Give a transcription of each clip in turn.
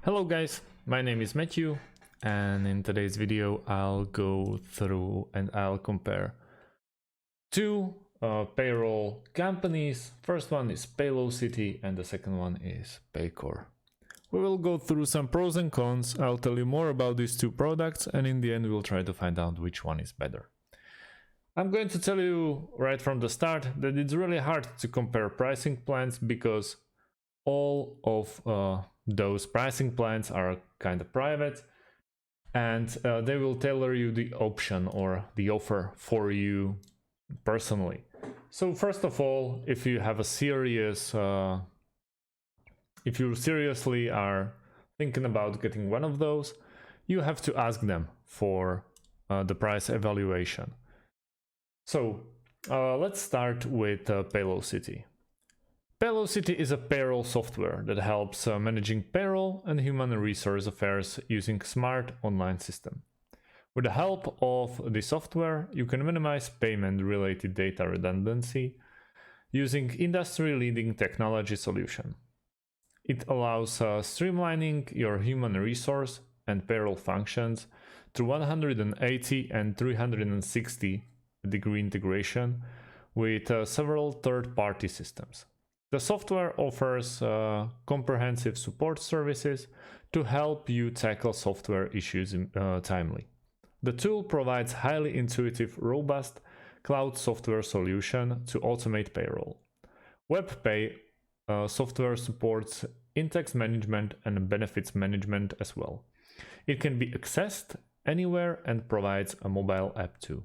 Hello guys, my name is Matthew, and in today's video I'll go through and I'll compare two payroll companies. First one is Paylocity and the second one is Paycore. We will go through some pros and cons. I'll tell you more about these two products, and in the end we'll try to find out which one is better. I'm going to tell you right from the start that it's really hard to compare pricing plans because all of those pricing plans are kind of private, and they will tailor you the option or the offer for you personally. So first of all, if you have a serious if you seriously are thinking about getting one of those, you have to ask them for the price evaluation. So let's start with Paylocity. Paylocity is a payroll software that helps managing payroll and human resource affairs using smart online system. With the help of the software, you can minimize payment-related data redundancy using industry-leading technology solution. It allows streamlining your human resource and payroll functions through 180 and 360-degree integration with several third-party systems. The software offers comprehensive support services to help you tackle software issues timely. The tool provides highly intuitive, robust cloud software solution to automate payroll. WebPay software supports in-tax management and benefits management as well. It can be accessed anywhere and provides a mobile app too.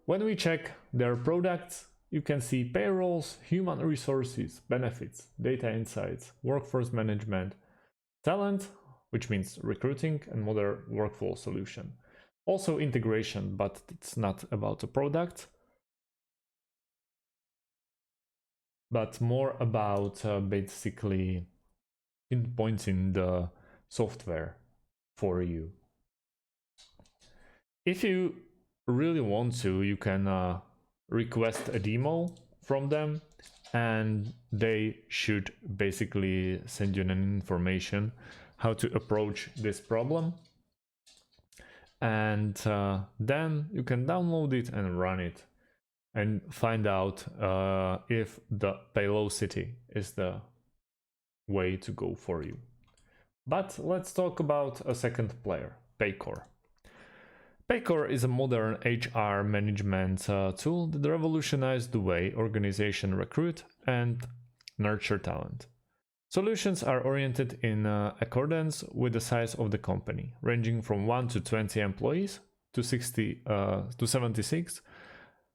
When we check their products, you can see payrolls, human resources, benefits, data insights, workforce management, talent, which means recruiting, and modern workflow solution. Also integration, but it's not about the product, but more about basically pinpointing the software for you. If you really want to, you can request a demo from them, and they should basically send you an information how to approach this problem, and then you can download it and run it and find out if the Paylocity is the way to go for you. But let's talk about a second player, Paycore. Paycore is a modern HR management tool that revolutionized the way organizations recruit and nurture talent. Solutions are oriented in accordance with the size of the company, ranging from 1 to 20 employees to 60 to 76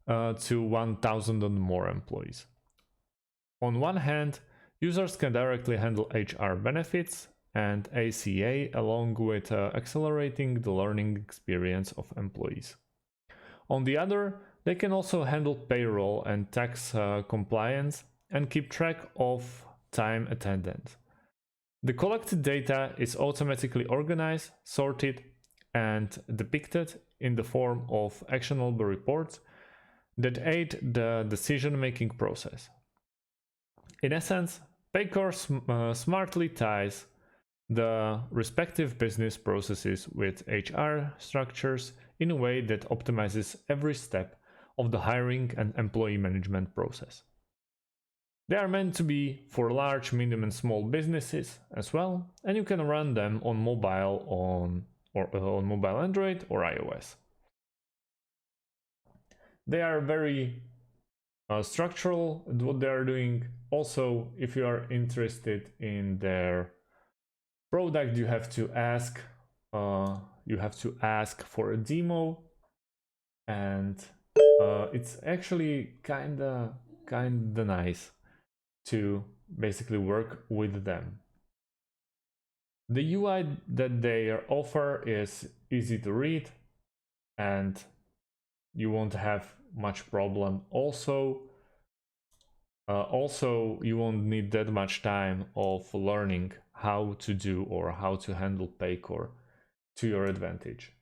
to 1,000 and more employees. On one hand, users can directly handle HR benefits and ACA, along with accelerating the learning experience of employees. On the other, they can also handle payroll and tax compliance and keep track of time attendance. The collected data is automatically organized, sorted, and depicted in the form of actionable reports that aid the decision-making process. In essence, Paycore smartly ties the respective business processes with HR structures in a way that optimizes every step of the hiring and employee management process. They are meant to be for large, medium, and small businesses as well, and you can run them on mobile, on mobile Android or iOS. They are very structural at what they are doing. Also, if you are interested in their product, you have to ask for a demo, and it's actually kinda nice to basically work with them. The UI that they offer is easy to read, and you won't have much problem. Also, you won't need that much time of learning how to do or how to handle Paycore to your advantage.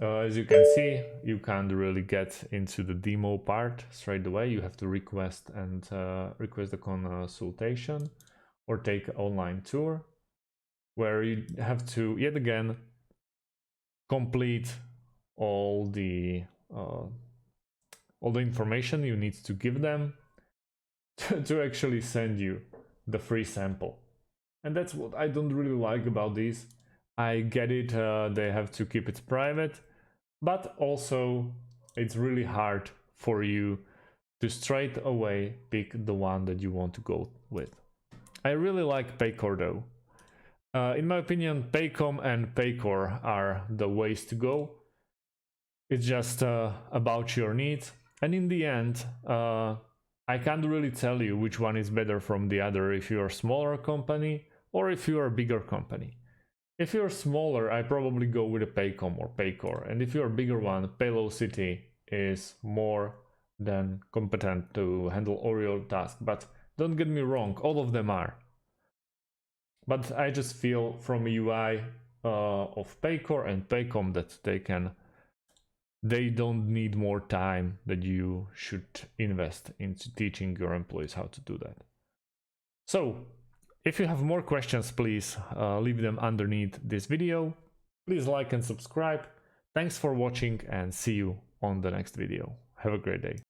as you can see, you can't really get into the demo part straight away. You have to request the consultation or take an online tour, where you have to yet again complete all the information you need to give them to actually send you the free sample. And that's what I don't really like about these. I get it, they have to keep it private, but also it's really hard for you to straight away pick the one that you want to go with. I really like Paycore though. In my opinion, Paycom and Paycore are the ways to go. It's just about your needs, and in the end, I can't really tell you which one is better from the other if you're a smaller company or if you're a bigger company. If you're smaller, I probably go with a Paycom or Paycore, and if you're a bigger one, Paylocity is more than competent to handle all your tasks. But don't get me wrong, all of them are. But I just feel from UI of Paycore and Paycom that they don't need more time that you should invest into teaching your employees how to do that. So if you have more questions, please leave them underneath this video. Please like and subscribe. Thanks for watching and see you on the next video. Have a great day.